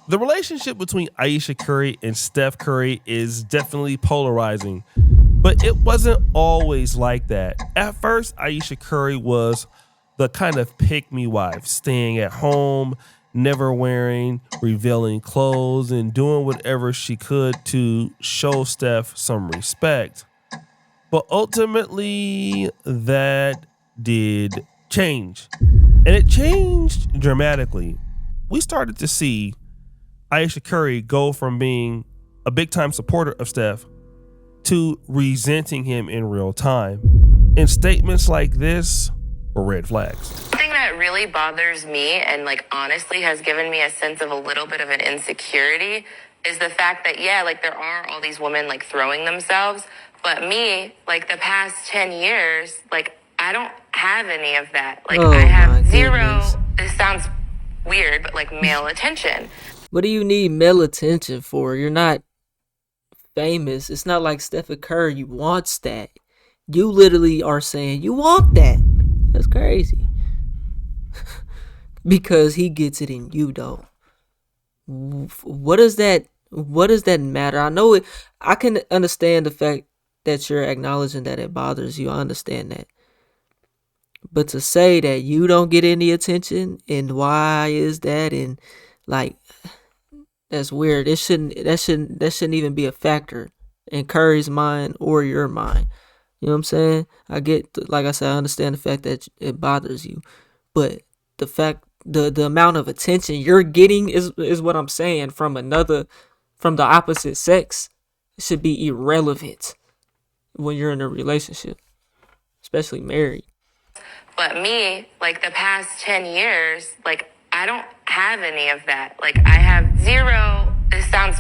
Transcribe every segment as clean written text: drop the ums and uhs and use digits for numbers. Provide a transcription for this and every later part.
The relationship between Ayesha Curry and Steph Curry is definitely polarizing, but it wasn't always like that. At first, Ayesha Curry was the kind of pick me wife, staying at home, never wearing revealing clothes, and doing whatever she could to show Steph some respect. But ultimately, that did change. And it changed dramatically. We started to see Ayesha Curry go from being a big time supporter of Steph to resenting him in real time. And statements like this were red flags. The thing that really bothers me and like honestly has given me a sense of a little bit of an insecurity is the fact that yeah, like there are all these women like throwing themselves, but me, like the past 10 years, like I don't have any of that. Like I Oh my have zero, goodness. this sounds weird, but like male attention. What do you need male attention for? You're not famous. It's not like Steph Curry wants that. You literally are saying you want that. That's crazy. Because he gets it and you don't. What does that matter? I know it. I can understand the fact that you're acknowledging that it bothers you. I understand that. But to say that you don't get any attention and why is that, and like, that's weird. That shouldn't even be a factor in Curry's mind or your mind. You know what I'm saying? I get, like I said, I understand the fact that it bothers you, but the amount of attention you're getting is what I'm saying from the opposite sex should be irrelevant when you're in a relationship, especially married. But me, like the past 10 years, like I don't have any of that. Like I have zero, this sounds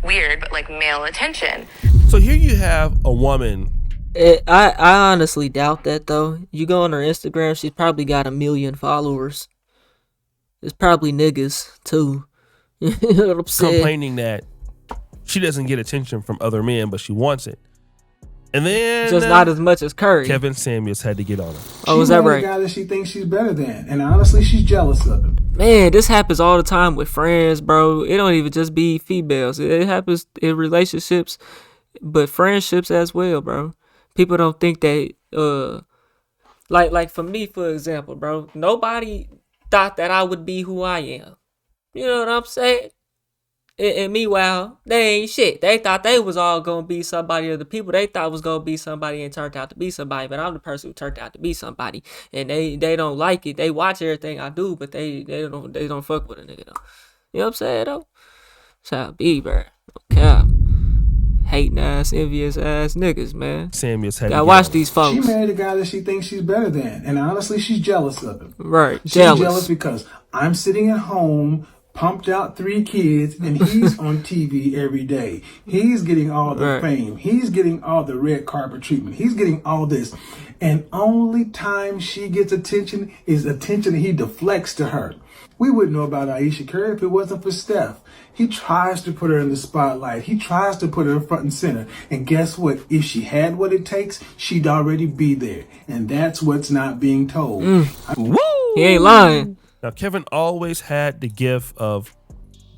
weird, but like male attention. So here you have a woman. I honestly doubt that though. You go on her Instagram, she's probably got 1 million followers. It's probably niggas too. You know what I'm saying? Complaining that she doesn't get attention from other men, but she wants it. And then just not as much as Curry. Kevin Samuels had to get on her. Oh, is that right? She's a guy that she thinks she's better than, and honestly, she's jealous of him. Man, this happens all the time with friends, bro. It don't even just be females. It happens in relationships, but friendships as well, bro. People don't think that like for me, for example, bro, nobody thought that I would be who I am. You know what I'm saying? And meanwhile, they ain't shit. They thought they was all gonna be somebody, or the people they thought was gonna be somebody and turned out to be somebody. But I'm the person who turned out to be somebody, and they don't like it. They watch everything I do, but they don't fuck with a nigga though. You know what I'm saying though? That's how it be, bro. Okay. Hating ass, envious ass niggas, man. Samuels had Gotta to watch these folks. She married a guy that she thinks she's better than, and honestly, she's jealous of him. Right, She's jealous. jealous because I'm sitting at home, pumped out 3 kids, and he's on TV every day. He's getting all the fame. He's getting all the red carpet treatment. He's getting all this. And only time she gets attention is attention that he deflects to her. We wouldn't know about Ayesha Curry if it wasn't for Steph. He tries to put her in the spotlight. He tries to put her front and center. And guess what? If she had what it takes, she'd already be there. And that's what's not being told. Woo! He ain't lying. Now, Kevin always had the gift of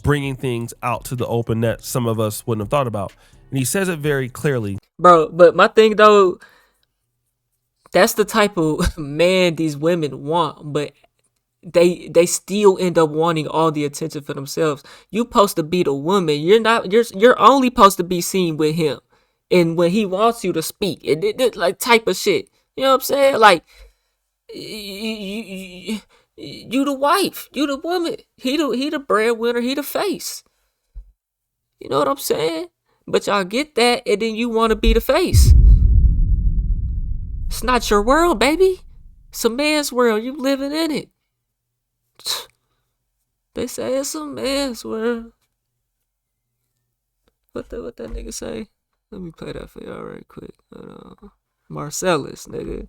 bringing things out to the open that some of us wouldn't have thought about. And he says it very clearly. Bro, but my thing though, that's the type of man these women want, but they still end up wanting all the attention for themselves. You supposed to be the woman. You're only supposed to be seen with him. And when he wants you to speak, it like type of shit. You know what I'm saying? Like you the wife, you the woman. He the breadwinner, he the face. You know what I'm saying? But y'all get that, and then you want to be the face. It's not your world, baby. It's a man's world. You living in it. They say it's a man's world. What that nigga say? Let me play that for y'all right quick. Marcellus, nigga.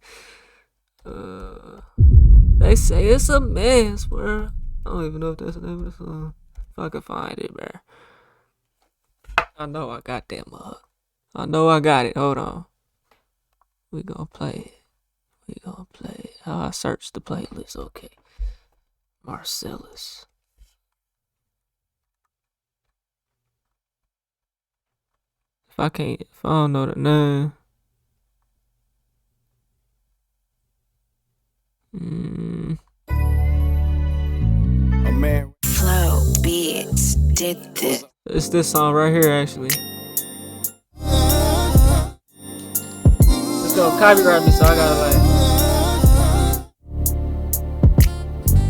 They say it's a man's world. I don't even know if that's the name of the song. If I can find it, bro. I know I got that mug. I know I got it. Hold on. We gonna play it. How I search the playlist. Okay. Marcellus. If I don't know the name. A man. Flow Beats did this. It's this song right here, actually. It's gonna copyright me, so I gotta like.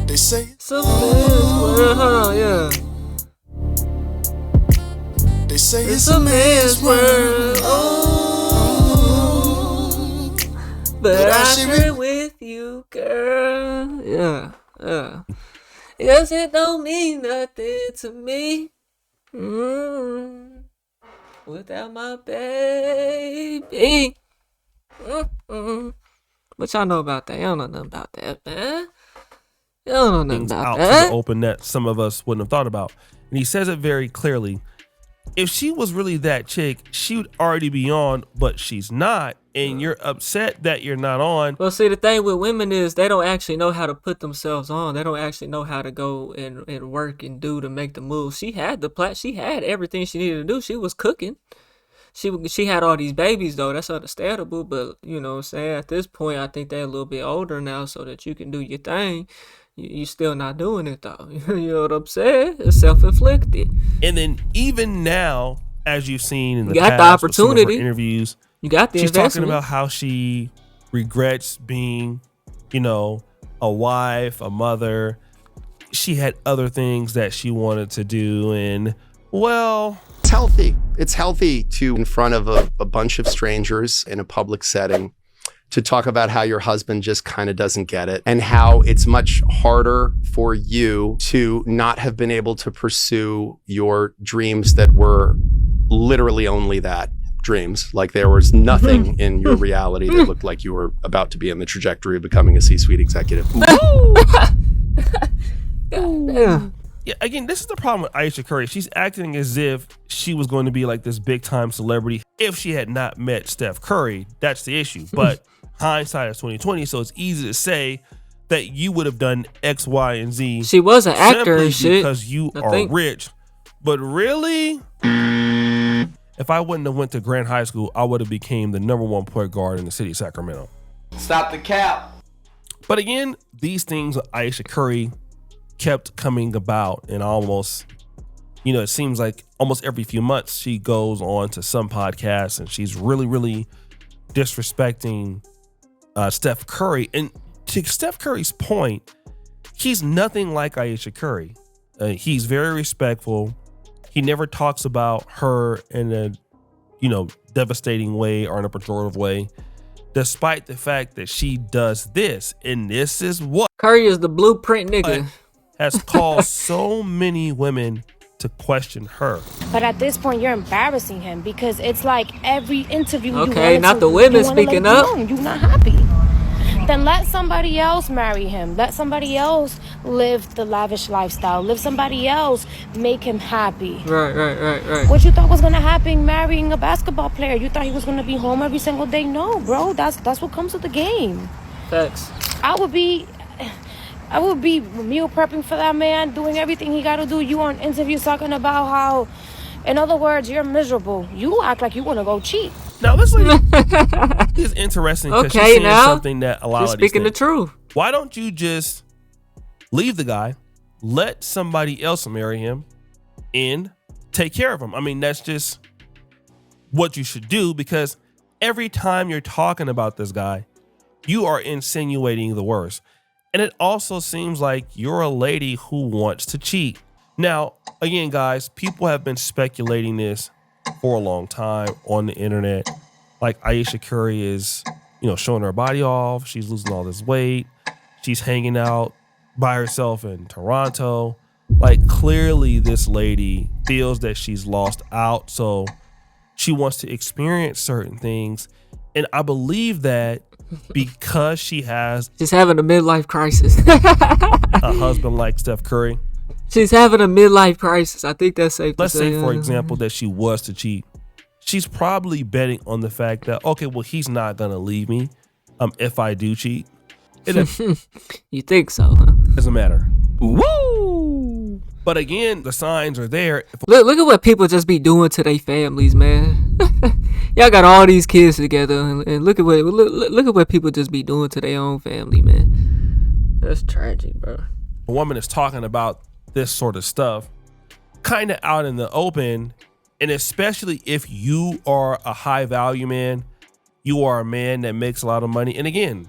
They say It's a man's world. Hold on, yeah. they say It's a man's world. Oh, but I share with you, girl. Yeah. Yes, it don't mean nothing to me. Without my baby. What y'all know about that? Y'all don't know nothing about that, man. Y'all don't know nothing Things about out that. to the open that some of us wouldn't have thought about. And he says it very clearly. If she was really that chick, she would already be on, but she's not. And you're upset that you're not on. Well, see, the thing with women is they don't actually know how to put themselves on. They don't actually know how to go and work and do to make the move. She had she had everything she needed to do. She was cooking. She had all these babies, though. That's understandable. But, you know what I'm saying? At this point, I think they're a little bit older now so that you can do your thing. You still not doing it, though. You know what I'm saying? It's self-inflicted. And then even now, as you've seen in the You got the past with some of her opportunity. interviews, You got the she's investment. talking about how she regrets being, a wife, a mother. She had other things that she wanted to do. And, well, it's healthy. It's healthy to, in front of a bunch of strangers in a public setting, to talk about how your husband just kind of doesn't get it and how it's much harder for you to not have been able to pursue your dreams that were literally only that. Dreams. Like there was nothing in your reality that looked like you were about to be in the trajectory of becoming a C-suite executive. Yeah. Yeah, again, this is the problem with Ayesha Curry. She's acting as if she was going to be like this big time celebrity if she had not met Steph Curry. That's the issue. But hindsight is 2020, so it's easy to say that you would have done X, Y, and Z. She was an actor simply and shit. because you are rich. But really, if I wouldn't have went to Grant High School, I would have became the #1 point guard in the city of Sacramento. stop the cap. But again, these things with Ayesha Curry kept coming about, and almost, it seems like almost every few months she goes on to some podcasts and she's really, really disrespecting Steph Curry. And to Steph Curry's point, he's nothing like Ayesha Curry. He's very respectful. He never talks about her in a, devastating way or in a pejorative way, despite the fact that she does this. And this is what Curry is the blueprint nigga. has caused so many women to question her. But at this point, you're embarrassing him because it's like every interview. Okay, not the women speaking up. You're not happy. Then let somebody else marry him. Let somebody else live the lavish lifestyle. Let somebody else make him happy. Right. What you thought was gonna happen marrying a basketball player? You thought he was gonna be home every single day? No, bro. That's what comes with the game. Facts. I would be meal prepping for that man, doing everything he got to do. You on interviews talking about how, in other words, you're miserable. You act like you want to go cheat. Now, this lady is interesting because she's saying something that a lot she's of these speaking the truth. Why don't you just leave the guy, let somebody else marry him, and take care of him? I mean, that's just what you should do, because every time you're talking about this guy, you are insinuating the worst. And it also seems like you're a lady who wants to cheat. Now, again, guys, people have been speculating this for a long time on the internet. Like Ayesha Curry is, showing her body off. She's losing all this weight. She's hanging out by herself in Toronto. Like, clearly this lady feels that she's lost out. So she wants to experience certain things. And I believe that because she's having a midlife crisis. a husband like Steph Curry. She's having a midlife crisis. I think that's safe to Let's say. say, for example, that she was to cheat. She's probably betting on the fact that, okay, well, he's not going to leave me if I do cheat. You think so, huh? Doesn't matter. Woo! But again, the signs are there. Look at what people just be doing to their families, man. Y'all got all these kids together, and look at what people just be doing to their own family, man. That's tragic, bro. A woman is talking about this sort of stuff kind of out in the open, and especially if you are a high value man, you are a man that makes a lot of money. And again,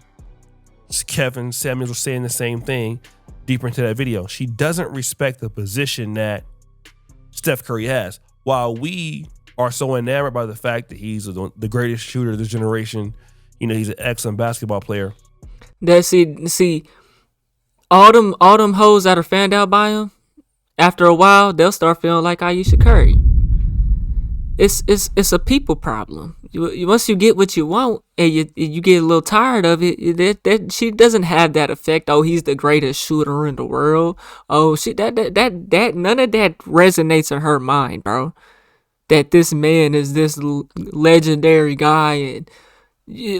Kevin Samuels was saying the same thing deeper into that video. She doesn't respect the position that Steph Curry has. While we are so enamored by the fact that he's the greatest shooter of this generation, you know, he's an excellent basketball player. That see, all them hoes that are fanned out by him, after a while, they'll start feeling like Ayesha Curry. It's a people problem. Once you get what you want and you get a little tired of it, that she doesn't have that effect. Oh, he's the greatest shooter in the world. Oh, that none of that resonates in her mind, bro. That this man is this legendary guy, and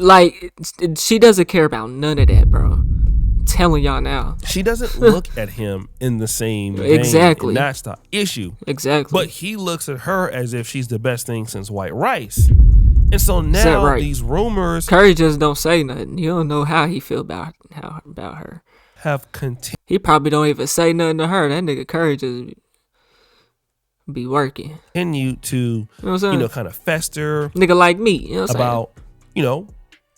like she doesn't care about none of that, bro. I'm telling y'all now. She doesn't look at him in the same vein. Exactly. And that's the issue. Exactly. But he looks at her as if she's the best thing since white rice. And so now right? These rumors Curry just don't say nothing. You don't know how he feel about her. have continued. He probably don't even say nothing to her. That nigga Curry just be working. Continue to, You know what I'm saying? kind of fester Nigga like me. You know what I'm saying? about,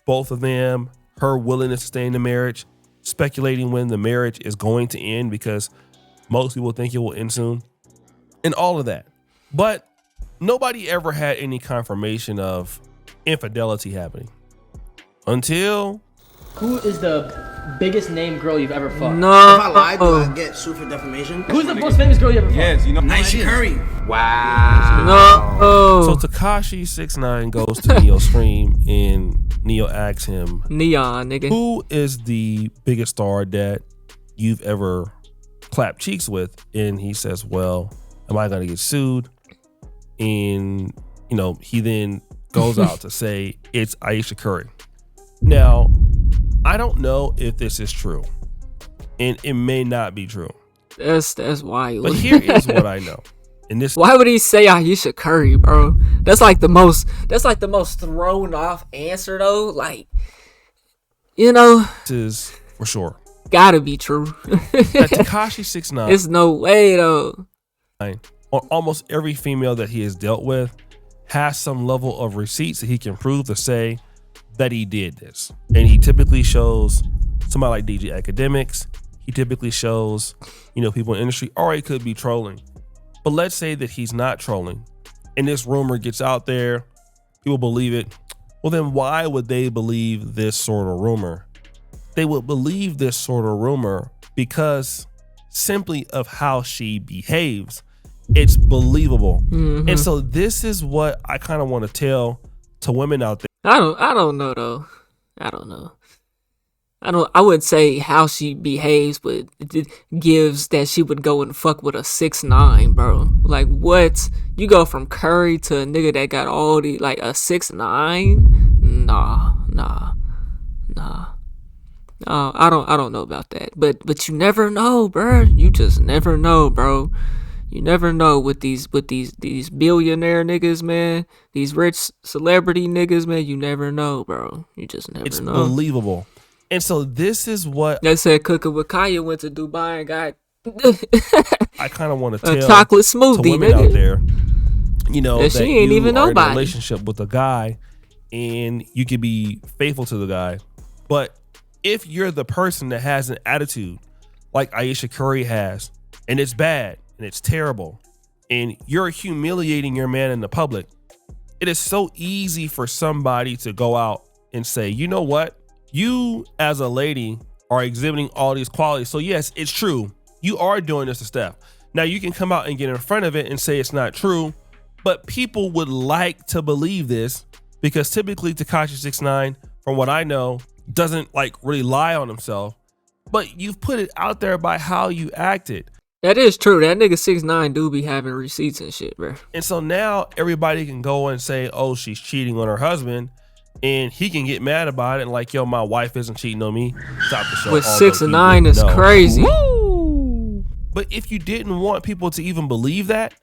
both of them, her willingness to stay in the marriage, speculating when the marriage is going to end because most people think it will end soon, and all of that. But nobody ever had any confirmation of infidelity happening until Who is the biggest name girl you've ever fucked? No. If I lied, do I get sued for defamation? Who's the most famous girl you ever fucked? Yes, you know. Ayesha Curry. No. So Tekashi 6ix9ine goes to Neo's stream and Neo asks him, Neon, nigga. who is the biggest star that you've ever clapped cheeks with? And he says, well, am I going to get sued? And, he then goes out to say it's Ayesha Curry. Now, I don't know if this is true, and it may not be true. That's wild. But here is what I know. And this Why would he say Ayesha Curry, bro? That's like the most thrown off answer though. Like, this is for sure. Gotta be true. That Tekashi 6ix9ine, There's no way though. on almost every female that he has dealt with, has some level of receipts that he can prove to say that he did this. And he typically shows somebody like DJ Academics. He typically shows, people in the industry, or he could be trolling. But let's say that he's not trolling and this rumor gets out there, people believe it. Well, then why would they believe this sort of rumor? They would believe this sort of rumor because simply of how she behaves. It's believable. Mm-hmm. And so this is what I kind of want to tell to women out there. I don't know though. I don't know. I would say how she behaves, but it gives that she would go and fuck with a 6ix9ine, bro. Like what? You go from Curry to a nigga that got all the like a 6ix9ine? Nah. I don't know about that. But you never know, bro. You just never know, bro. You never know with these billionaire niggas, man. These rich celebrity niggas, man. You never know, bro. You just never know. It's believable. And so this is what they said. Cooking with Kaya went to Dubai and got I kind of want to tell a chocolate smoothie, to women nigga. out there. That she ain't you even are in a nobody. relationship with a guy, and you can be faithful to the guy. But if you're the person that has an attitude like Ayesha Curry has, and it's bad and it's terrible, and you're humiliating your man in the public, it is so easy for somebody to go out and say, you know what? You as a lady are exhibiting all these qualities. So yes, it's true. You are doing this to Steph. Now you can come out and get in front of it and say it's not true, but people would like to believe this because typically Tekashi 6ix9ine, from what I know, doesn't like really lie on himself, but you've put it out there by how you acted. That is true. That nigga 6ix9ine do be having receipts and shit, bro. And so now everybody can go and say, oh, she's cheating on her husband. And he can get mad about it and like, yo, my wife isn't cheating on me. Stop the show. With Although 6ix9ine is know. crazy. Woo! But if you didn't want people to even believe that,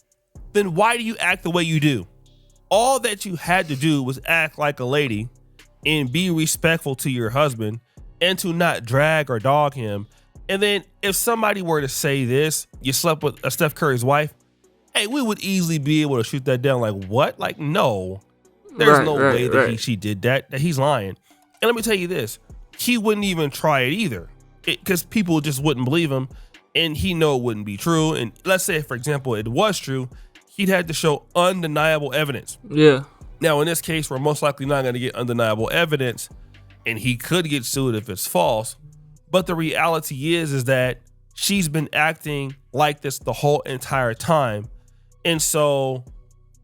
then why do you act the way you do? All that you had to do was act like a lady and be respectful to your husband and to not drag or dog him. And then if somebody were to say this, you slept with a Steph Curry's wife, hey, we would easily be able to shoot that down. Like, what? Like, no, there's no way that she did that he's lying. And let me tell you this, he wouldn't even try it either, because people just wouldn't believe him, and he know it wouldn't be true. And let's say, for example, it was true, he'd had to show undeniable evidence. Yeah. Now, in this case, we're most likely not going to get undeniable evidence, and he could get sued if it's false. But the reality is that she's been acting like this the whole entire time. And so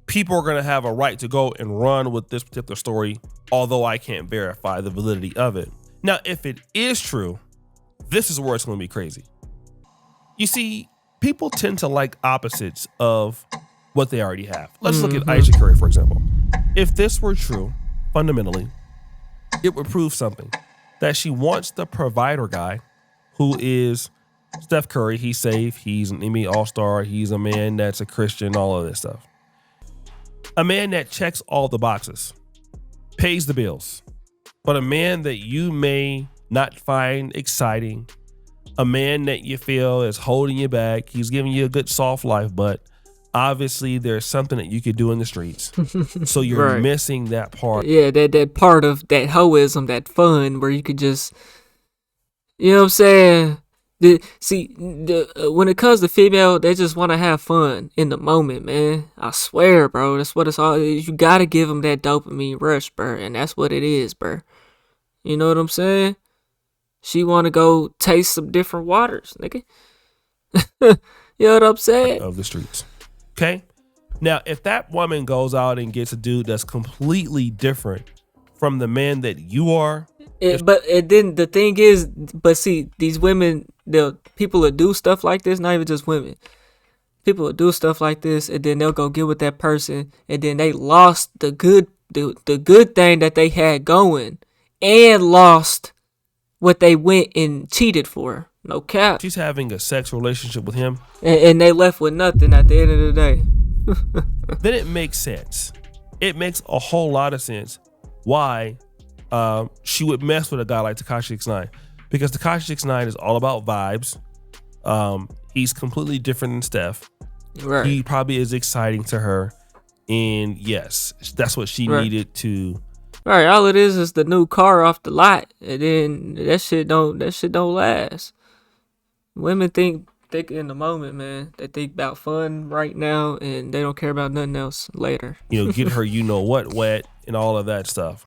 people are going to have a right to go and run with this particular story, although I can't verify the validity of it. Now, if it is true, this is where it's going to be crazy. You see, people tend to like opposites of what they already have. Let's look at Ayesha Curry, for example. If this were true, fundamentally, it would prove something. That she wants the provider guy, who is Steph Curry. He's safe. He's an NBA All-Star. He's a man that's a Christian, all of this stuff. A man that checks all the boxes, pays the bills, but a man that you may not find exciting, a man that you feel is holding you back. He's giving you a good soft life, but obviously there's something that you could do in the streets. So you're missing that part. Yeah, that part of that hoism, that fun where you could just, you know what I'm saying? When it comes to female, they just want to have fun in the moment, man. I swear, bro. That's what it's all. You got to give them that dopamine rush, bro. And that's what it is, bro. You know what I'm saying? She want to go taste some different waters, nigga. You know what I'm saying? Of the streets. Okay. Now, if that woman goes out and gets a dude that's completely different from the man that you are. But then the thing is, see, these women, people that do stuff like this, not even just women. People will do stuff like this, and then they'll go get with that person, and then they lost the good thing that they had going, and lost what they went and cheated for. No cap. She's having a sex relationship with him. And they left with nothing at the end of the day. Then it makes sense. It makes a whole lot of sense why she would mess with a guy like 6ix9ine. Because 6ix9ine is all about vibes. He's completely different than Steph. Right. He probably is exciting to her. And yes, that's what she needed to. Right, all it is the new car off the lot. And then that shit don't last. Women think in the moment, man. They think about fun right now, and they don't care about nothing else later. You know, get her, you know what, wet, and all of that stuff.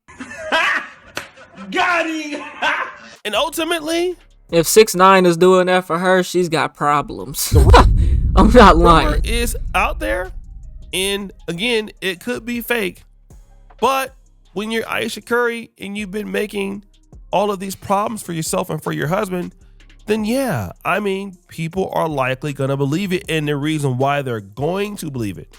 Got him! And ultimately, if 6ix9ine is doing that for her, she's got problems. I'm not lying. Is out there, and again, it could be fake. But when you're Ayesha Curry and you've been making all of these problems for yourself and for your husband, then yeah, I mean, people are likely going to believe it. And the reason why they're going to believe it,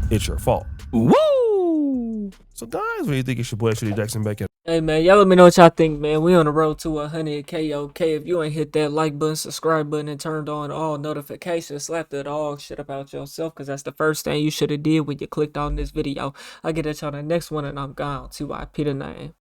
it's your fault. Woo! So guys, what do you think? It's your boy, Shitty Jackson back in. Hey man, y'all let me know what y'all think, man. We on the road to 100K, okay? If you ain't hit that like button, subscribe button, and turned on all notifications, slap that dog shit about yourself, because that's the first thing you should have did when you clicked on this video. I'll get at y'all on the next one, and I'm gone. 2IP the name.